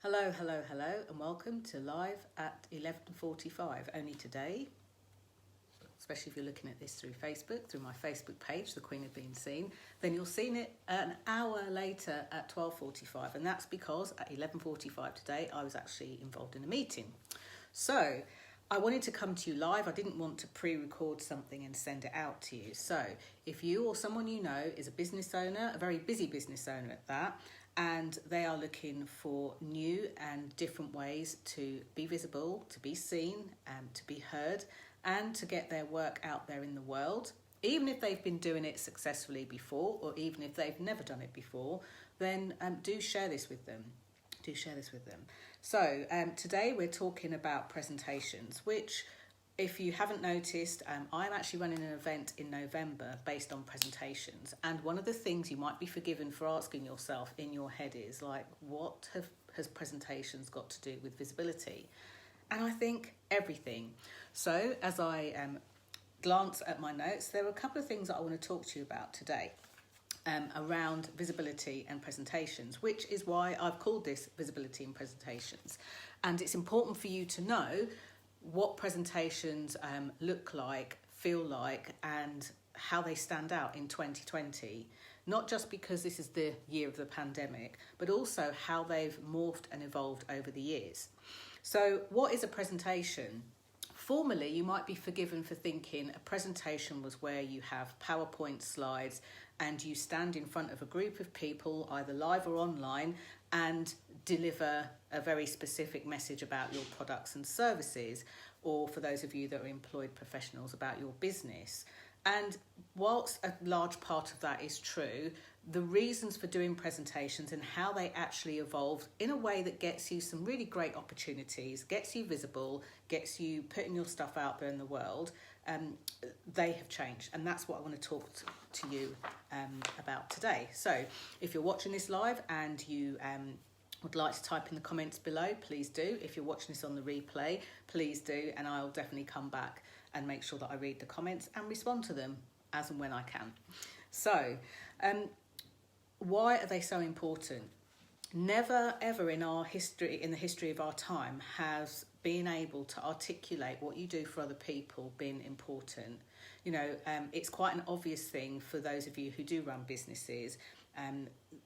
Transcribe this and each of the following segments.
Hello, hello, hello, and welcome to Live at 11:45. Only today, especially if you're looking at this through Facebook, through my Facebook page, The Queen of Being Seen, then you'll see it an hour later at 12:45, and that's because at 11:45 today I was actually involved in a meeting. So I wanted to come to you live. I didn't want to pre-record something and send it out to you. So if you or someone you know is a business owner, a very busy business owner at that, and they are looking for new and different ways to be visible, to be seen, to be heard, and to get their work out there in the world, even if they've been doing it successfully before, or even if they've never done it before, then do share this with them. Do share this with them. So today we're talking about presentations, which, if you haven't noticed, I'm actually running an event in November based on presentations. And one of the things you might be forgiven for asking yourself in your head is like, what has presentations got to do with visibility? And I think everything. So as I glance at my notes, there are a couple of things that I want to talk to you about today. Around visibility and presentations, which is why I've called this Visibility and Presentations. And it's important for you to know what presentations look like, feel like, and how they stand out in 2020. Not just because this is the year of the pandemic, but also how they've morphed and evolved over the years. So what is a presentation? Formerly, you might be forgiven for thinking a presentation was where you have PowerPoint slides and you stand in front of a group of people, either live or online, and deliver a very specific message about your products and services, or for those of you that are employed professionals, about your business. And whilst a large part of that is true, the reasons for doing presentations and how they actually evolved in a way that gets you some really great opportunities, gets you visible, gets you putting your stuff out there in the world, they have changed. And that's what I want to talk to you about today. So if you're watching this live and you would like to type in the comments below, please do. If you're watching this on the replay, please do. And I'll definitely come back and make sure that I read the comments and respond to them as and when I can. So, why are they so important? Never ever in our history, in the history of our time, has being able to articulate what you do for other people been important. You know, it's quite an obvious thing for those of you who do run businesses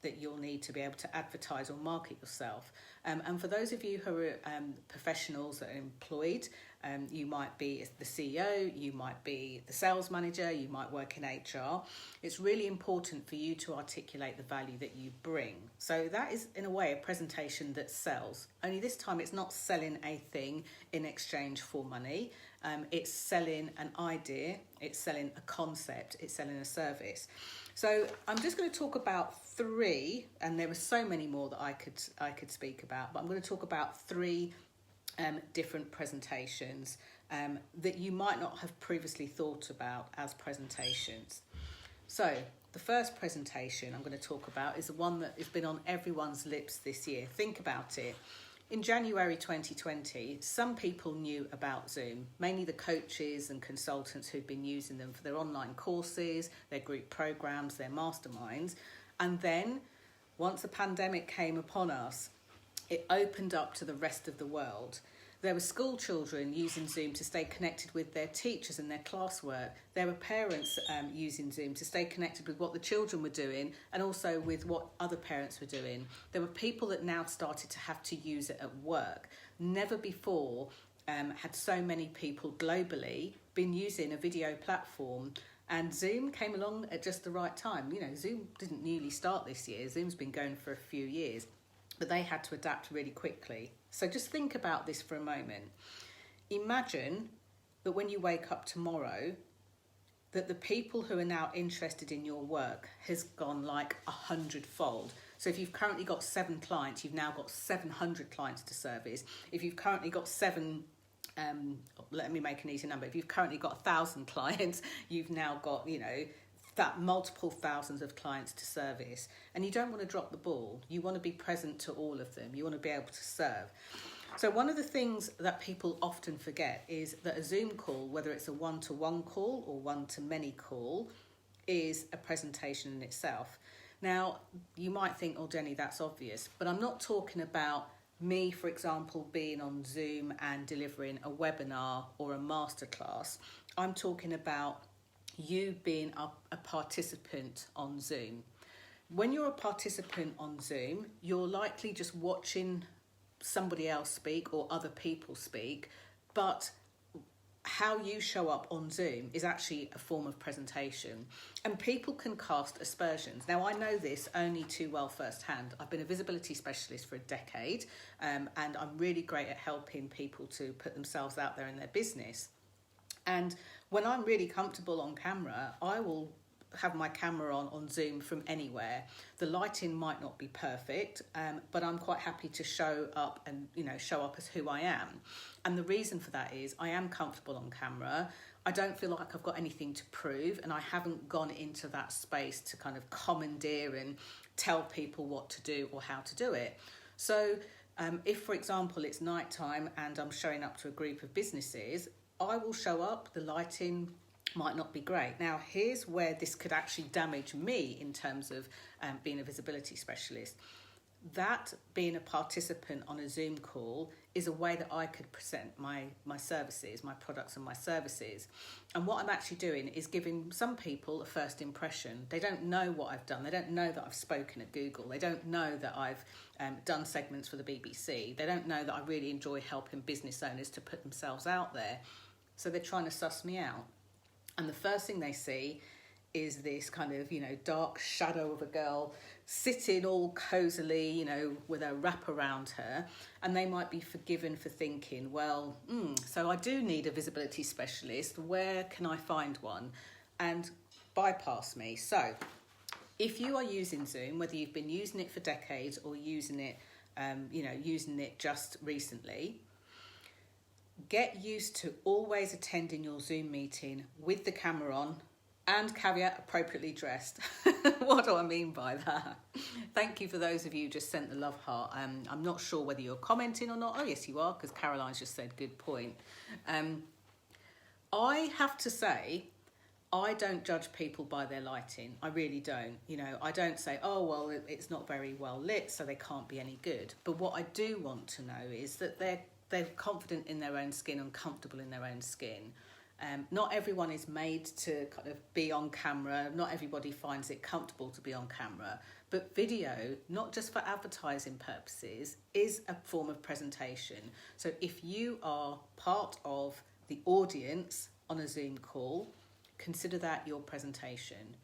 that you'll need to be able to advertise or market yourself. And for those of you who are professionals that are employed, you might be the CEO, you might be the sales manager, you might work in HR. It's really important for you to articulate the value that you bring. So that is, in a way, a presentation that sells. Only this time it's not selling a thing in exchange for money. It's selling an idea, it's selling a concept, it's selling a service. So I'm just going to talk about three, and there are so many more that I could speak about, but I'm going to talk about three different presentations that you might not have previously thought about as presentations. So the first presentation I'm going to talk about is the one that has been on everyone's lips this year. Think about it. In January 2020, some people knew about Zoom, mainly the coaches and consultants who'd been using them for their online courses, their group programs, their masterminds. And then, once the pandemic came upon us, it opened up to the rest of the world. There were school children using Zoom to stay connected with their teachers and their classwork. There were parents using Zoom to stay connected with what the children were doing and also with what other parents were doing. There were people that now started to have to use it at work. Never before had so many people globally been using a video platform, and Zoom came along at just the right time. You know, Zoom didn't newly start this year. Zoom's been going for a few years, but they had to adapt really quickly. So just think about this for a moment. Imagine that when you wake up tomorrow, that the people who are now interested in your work has gone like 100-fold. So if you've currently got 7 clients, you've now got 700 clients to service. If you've currently got let me make an easy number. If you've currently got 1,000 clients, you've now got, you know, that multiple thousands of clients to service. And you don't want to drop the ball. You want to be present to all of them. You want to be able to serve. So one of the things that people often forget is that a Zoom call, whether it's a one-to-one call or one-to-many call, is a presentation in itself. Now, you might think, oh, Jenny, that's obvious. But I'm not talking about me, for example, being on Zoom and delivering a webinar or a masterclass. I'm talking about you being a participant on Zoom. When you're a participant on Zoom, you're likely just watching somebody else speak or other people speak, but how you show up on Zoom is actually a form of presentation, and people can cast aspersions. Now, I know this only too well firsthand. I've been a visibility specialist for a decade, and I'm really great at helping people to put themselves out there in their business. And when I'm really comfortable on camera, I will have my camera on Zoom from anywhere. The lighting might not be perfect, but I'm quite happy to show up and show up as who I am. And the reason for that is I am comfortable on camera. I don't feel like I've got anything to prove, and I haven't gone into that space to kind of commandeer and tell people what to do or how to do it. So if, for example, it's nighttime and I'm showing up to a group of businesses, I will show up, the lighting might not be great. Now, here's where this could actually damage me in terms of being a visibility specialist. That being a participant on a Zoom call is a way that I could present my services, my products and my services. And what I'm actually doing is giving some people a first impression. They don't know what I've done. They don't know that I've spoken at Google. They don't know that I've done segments for the BBC. They don't know that I really enjoy helping business owners to put themselves out there. So they're trying to suss me out. And the first thing they see is this kind of, dark shadow of a girl sitting all cozily, with a wrap around her. And they might be forgiven for thinking, well, so I do need a visibility specialist. Where can I find one? And bypass me. So if you are using Zoom, whether you've been using it for decades or using it, using it just recently, get used to always attending your Zoom meeting with the camera on, and caveat, appropriately dressed. What do I mean by that? Thank you for those of you who just sent the love heart. I'm not sure whether you're commenting or not. Oh, yes, you are, because Caroline's just said, good point. I have to say, I don't judge people by their lighting. I really don't. I don't say, oh, well, it's not very well lit, so they can't be any good. But what I do want to know is that they're confident in their own skin and comfortable in their own skin. Not everyone is made to kind of be on camera. Not everybody finds it comfortable to be on camera. But video, not just for advertising purposes, is a form of presentation. So if you are part of the audience on a Zoom call, consider that your presentation.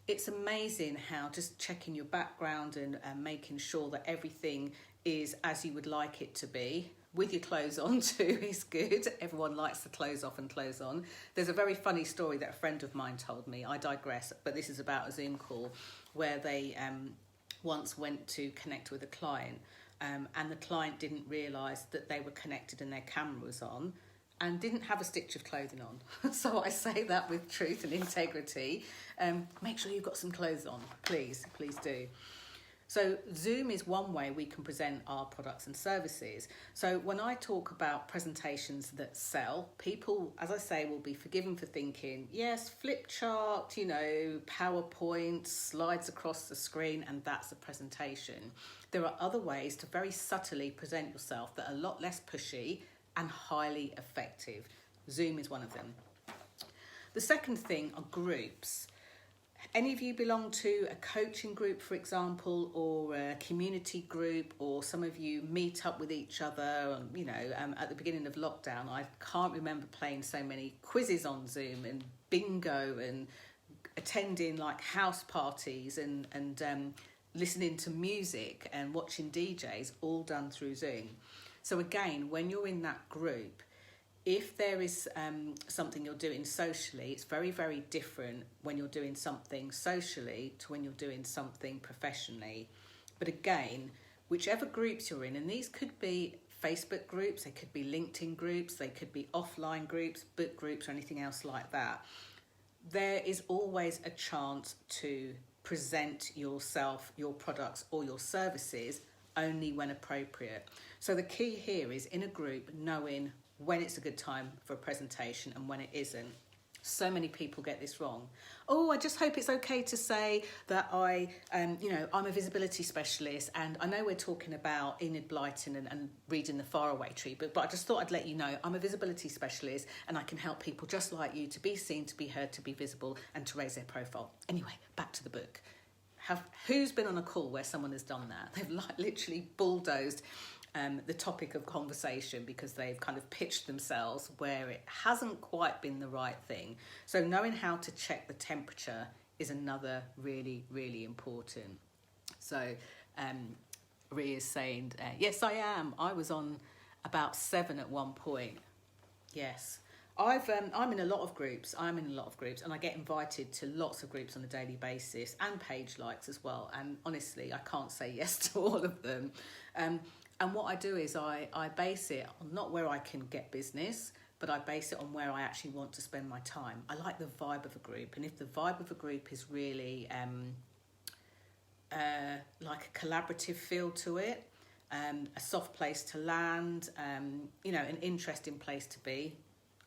It's amazing how just checking your background and making sure that everything is as you would like it to be, with your clothes on too, is good. Everyone likes the clothes off and clothes on. There's a very funny story that a friend of mine told me. I digress, but this is about a Zoom call where they once went to connect with a client, and the client didn't realise that they were connected and their camera was on, and didn't have a stitch of clothing on. So I say that with truth and integrity. Make sure you've got some clothes on, please do. So Zoom is one way we can present our products and services. So when I talk about presentations that sell, people, as I say, will be forgiven for thinking, yes, flip chart, PowerPoint, slides across the screen, and that's a presentation. There are other ways to very subtly present yourself that are a lot less pushy and highly effective. Zoom is one of them. The second thing are groups. Any of you belong to a coaching group, for example, or a community group, or some of you meet up with each other, at the beginning of lockdown, I can't remember playing so many quizzes on Zoom and bingo and attending like house parties and listening to music and watching DJs, all done through Zoom. So again, when you're in that group, if there is something you're doing socially, it's very, very different when you're doing something socially to when you're doing something professionally. But again, whichever groups you're in, and these could be Facebook groups, they could be LinkedIn groups, they could be offline groups, book groups, or anything else like that, there is always a chance to present yourself, your products or your services only when appropriate. So the key here is in a group knowing when it's a good time for a presentation and when it isn't. So many people get this wrong. Oh, I just hope it's okay to say that I'm a visibility specialist, and I know we're talking about Enid Blyton and reading The Faraway Tree, but I just thought I'd let you know I'm a visibility specialist and I can help people just like you to be seen, to be heard, to be visible, and to raise their profile. Anyway, back to the book. Who's been on a call where someone has done that? They've literally bulldozed the topic of conversation because they've kind of pitched themselves where it hasn't quite been the right thing. So knowing how to check the temperature is another really, really important. So Rhea is saying, yes, I am. I was on about 7 at one point. Yes. I'm in a lot of groups. And I get invited to lots of groups on a daily basis, and page likes as well. And honestly, I can't say yes to all of them. And what I do is I base it on not where I can get business, but I base it on where I actually want to spend my time. I like the vibe of a group. And if the vibe of a group is really like a collaborative feel to it, a soft place to land, an interesting place to be,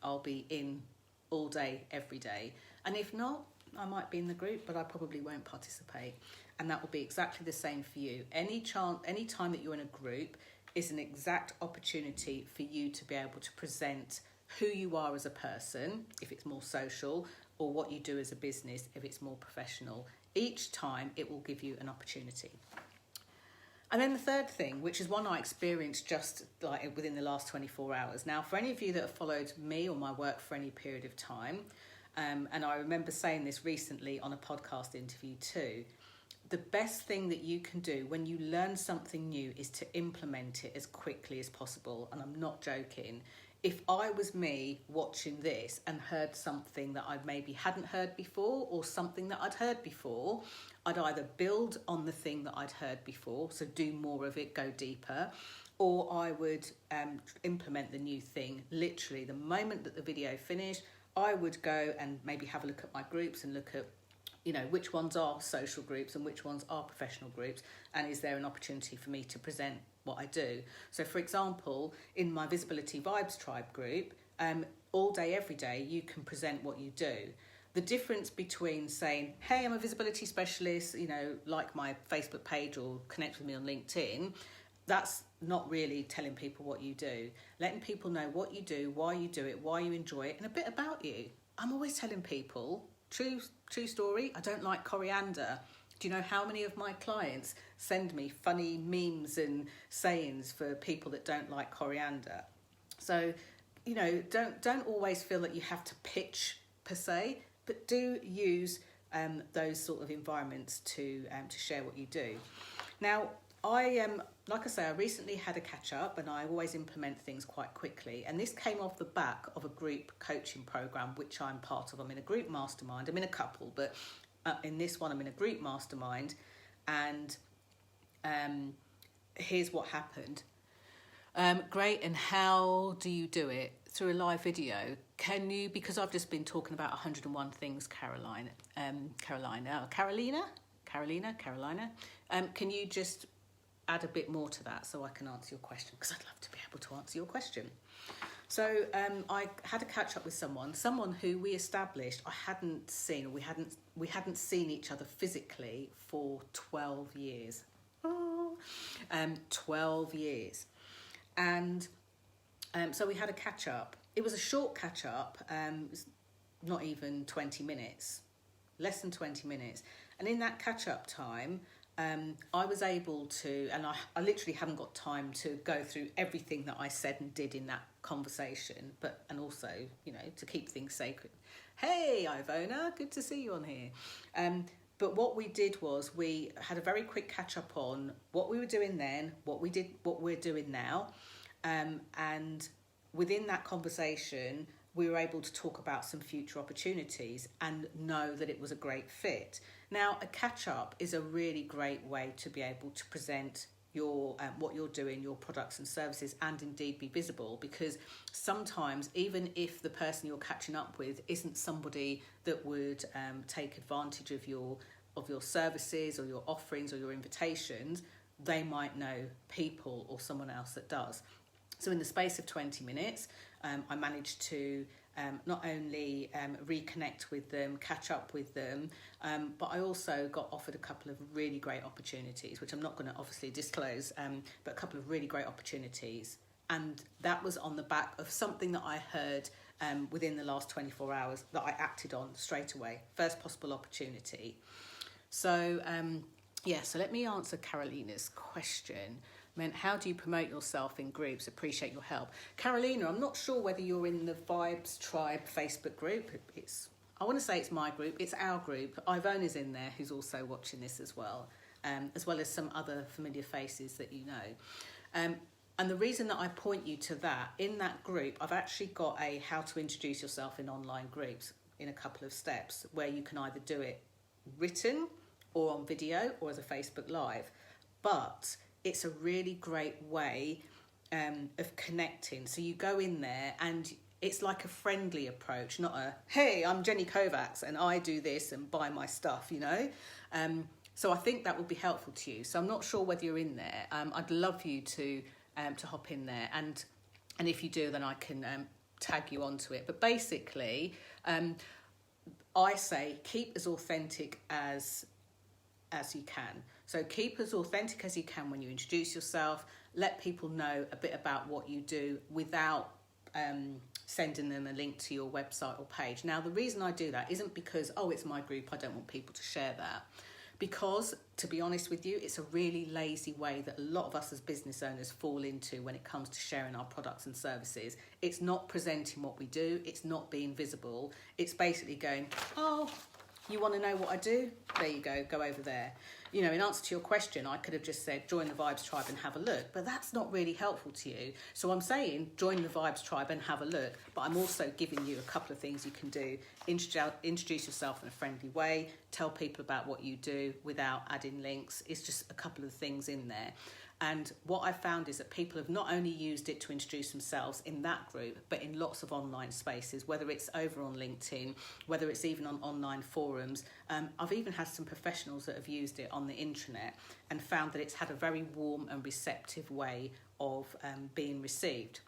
I'll be in all day, every day. And if not, I might be in the group, but I probably won't participate. And that will be exactly the same for you. Any time that you're in a group is an exact opportunity for you to be able to present who you are as a person, if it's more social, or what you do as a business, if it's more professional. Each time it will give you an opportunity. And then the third thing, which is one I experienced just like within the last 24 hours. Now, for any of you that have followed me or my work for any period of time, and I remember saying this recently on a podcast interview too, the best thing that you can do when you learn something new is to implement it as quickly as possible. And I'm not joking. If I was me watching this and heard something that I maybe hadn't heard before, or something that I'd heard before, I'd either build on the thing that I'd heard before, so do more of it, go deeper, or I would implement the new thing. Literally, the moment that the video finished, I would go and maybe have a look at my groups and look at which ones are social groups and which ones are professional groups, and is there an opportunity for me to present what I do. So for example, in my Visibility Vibes Tribe group, all day, every day, you can present what you do. The difference between saying, hey, I'm a visibility specialist, like my Facebook page or connect with me on LinkedIn, that's not really telling people what you do. Letting people know what you do, why you do it, why you enjoy it, and a bit about you. I'm always telling people, true story, I don't like coriander. Do you know how many of my clients send me funny memes and sayings for people that don't like coriander? So, don't always feel that you have to pitch per se, but do use those sort of environments to share what you do. Now, like I say, I recently had a catch up, and I always implement things quite quickly. And this came off the back of a group coaching program, which I'm part of. I'm in a group mastermind. I'm in a couple, but in this one, I'm in a group mastermind. And here's what happened. Great. And how do you do it? Through a live video. Can you, because I've just been talking about 101 things, Carolina, can you just add a bit more to that so I can answer your question? Because I'd love to be able to answer your question. So I had a catch up with someone who we established I hadn't seen, we hadn't seen each other physically for 12 years. 12 years. And so we had a catch up. It was a short catch up, not even 20 minutes, less than 20 minutes. And in that catch up time, I was able to, and I literally haven't got time to go through everything that I said and did in that conversation, and also, to keep things sacred. Hey, Ivona, good to see you on here. But what we did was we had a very quick catch up on what we were doing then, what we're doing now. And within that conversation, we were able to talk about some future opportunities and know that it was a great fit. Now, a catch-up is a really great way to be able to present your what you're doing, your products and services, and indeed be visible, because sometimes, even if the person you're catching up with isn't somebody that would take advantage of your services or your offerings or your invitations, they might know people or someone else that does. So in the space of 20 minutes, I managed to not only reconnect with them, catch up with them, but I also got offered a couple of really great opportunities, which I'm not going to obviously disclose, but a couple of really great opportunities. And that was on the back of something that I heard within the last 24 hours that I acted on straight away. First possible opportunity. So, so let me answer Carolina's question. How do you promote yourself in groups? Appreciate your help. Carolina, I'm not sure whether you're in the Vibes Tribe Facebook group. I want to say it's my group. It's our group. Ivona's in there, who's also watching this as well as some other familiar faces that you know. And the reason that I point you to that, in that group, I've actually got a how to introduce yourself in online groups in a couple of steps where you can either do it written or on video or as a Facebook Live. But it's a really great way of connecting. So you go in there and it's like a friendly approach, not a, hey, I'm Jenny Kovacs and I do this and buy my stuff, you know. So I think that will be helpful to you. So I'm not sure whether you're in there. I'd love you to hop in there. And if you do, then I can tag you onto it. But basically, I say keep as authentic as you can. So keep as authentic as you can when you introduce yourself. Let people know a bit about what you do without sending them a link to your website or page. Now, the reason I do that isn't because, it's my group, I don't want people to share that. Because, to be honest with you, it's a really lazy way that a lot of us as business owners fall into when it comes to sharing our products and services. It's not presenting what we do. It's not being visible. It's basically going, you want to know what I do? There you go over there. You know, in answer to your question, I could have just said, join the Vibes Tribe and have a look, but that's not really helpful to you. So I'm saying, join the Vibes Tribe and have a look, but I'm also giving you a couple of things you can do. Introduce yourself in a friendly way, tell people about what you do without adding links. It's just a couple of things in there. And what I've found is that people have not only used it to introduce themselves in that group, but in lots of online spaces, whether it's over on LinkedIn, whether it's even on online forums. I've even had some professionals that have used it on the intranet and found that it's had a very warm and receptive way of being received.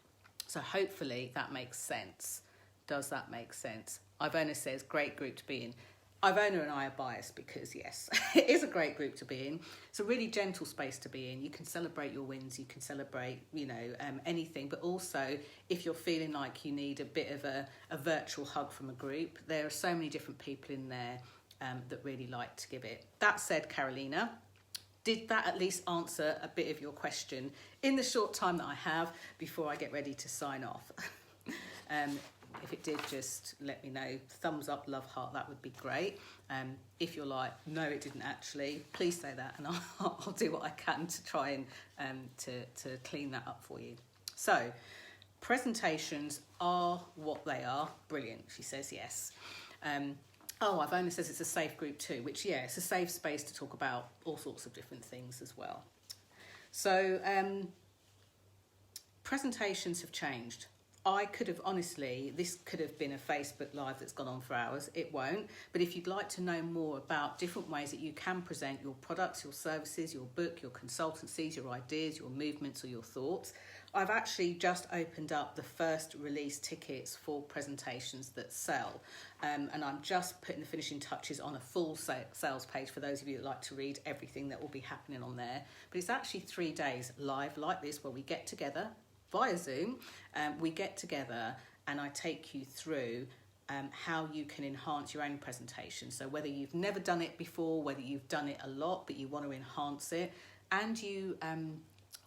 So hopefully that makes sense. Does that make sense? Ivona says, great group to be in. Ivona and I are biased because, yes, it is a great group to be in. It's a really gentle space to be in. You can celebrate your wins. You can celebrate, anything. But also, if you're feeling like you need a bit of a virtual hug from a group, there are so many different people in there that really like to give it. That said, Carolina, did that at least answer a bit of your question in the short time that I have before I get ready to sign off? If it did, just let me know. Thumbs up, love heart, that would be great. If you're like, no, it didn't actually, please say that and I'll do what I can to try and to clean that up for you. So, presentations are what they are. Brilliant, she says yes. Ivona says it's a safe group too, which, it's a safe space to talk about all sorts of different things as well. So, presentations have changed. This could have been a Facebook Live that's gone on for hours. It won't. But if you'd like to know more about different ways that you can present your products, your services, your book, your consultancies, your ideas, your movements or your thoughts, I've actually just opened up the first release tickets for presentations that sell. And I'm just putting the finishing touches on a full sales page for those of you that like to read everything that will be happening on there. But it's actually 3 days live like this where we get together via Zoom. We get together and I take you through how you can enhance your own presentation. So whether you've never done it before, whether you've done it a lot but you want to enhance it, and you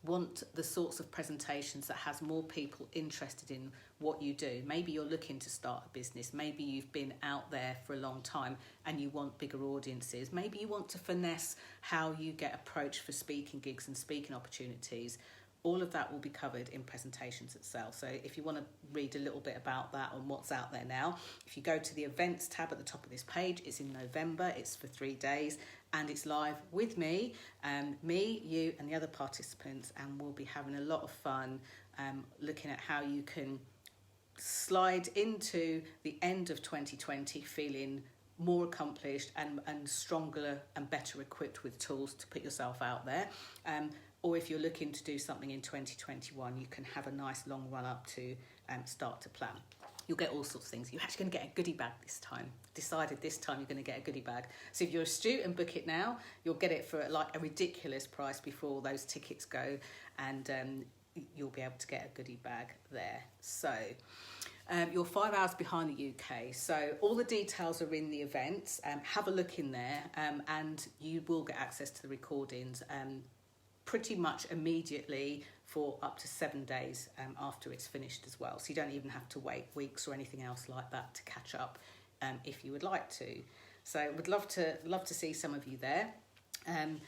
want the sorts of presentations that has more people interested in what you do. Maybe you're looking to start a business. Maybe you've been out there for a long time and you want bigger audiences. Maybe you want to finesse how you get approached for speaking gigs and speaking opportunities. All of that will be covered in presentations itself. So if you want to read a little bit about that and what's out there now, if you go to the events tab at the top of this page, it's in November, it's for 3 days, and it's live with me, you and the other participants, and we'll be having a lot of fun looking at how you can slide into the end of 2020 feeling more accomplished and stronger and better equipped with tools to put yourself out there. Or if you're looking to do something in 2021, you can have a nice long run up to start to plan. You'll get all sorts of things. You're actually going to get a goodie bag this time. Decided this time you're going to get a goodie bag. So if you're astute and book it now, you'll get it for like a ridiculous price before those tickets go, and you'll be able to get a goodie bag there. So you're 5 hours behind the UK. So all the details are in the events. Have a look in there, and you will get access to the recordings pretty much immediately for up to 7 days after it's finished as well. So you don't even have to wait weeks or anything else like that to catch up if you would like to. So would love to see some of you there. And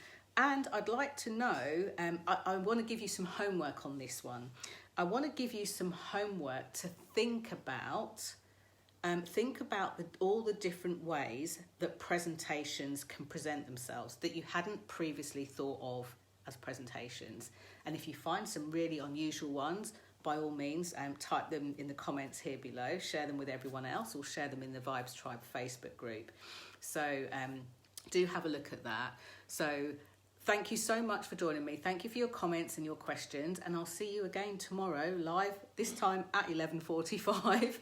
I'd like to know, I want to give you some homework on this one. I want to give you some homework to think about all the different ways that presentations can present themselves that you hadn't previously thought of as presentations. And if you find some really unusual ones, by all means, type them in the comments here below, share them with everyone else, or share them in the Vibes Tribe Facebook group. So do have a look at that. So thank you so much for joining me. Thank you for your comments and your questions, and I'll see you again tomorrow live, this time at 11:45,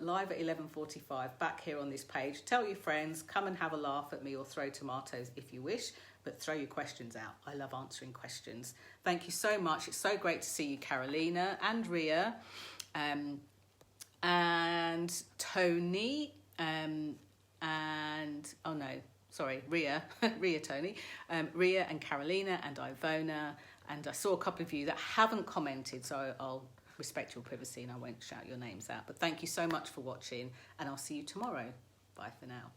live at 11:45, back here on this page. Tell your friends, come and have a laugh at me or throw tomatoes if you wish, but throw your questions out. I love answering questions. Thank you so much. It's so great to see you, Carolina and Ria, and Tony, Ria, Tony, Ria and Carolina and Ivona, and I saw a couple of you that haven't commented, so I'll respect your privacy and I won't shout your names out. But thank you so much for watching, and I'll see you tomorrow. Bye for now.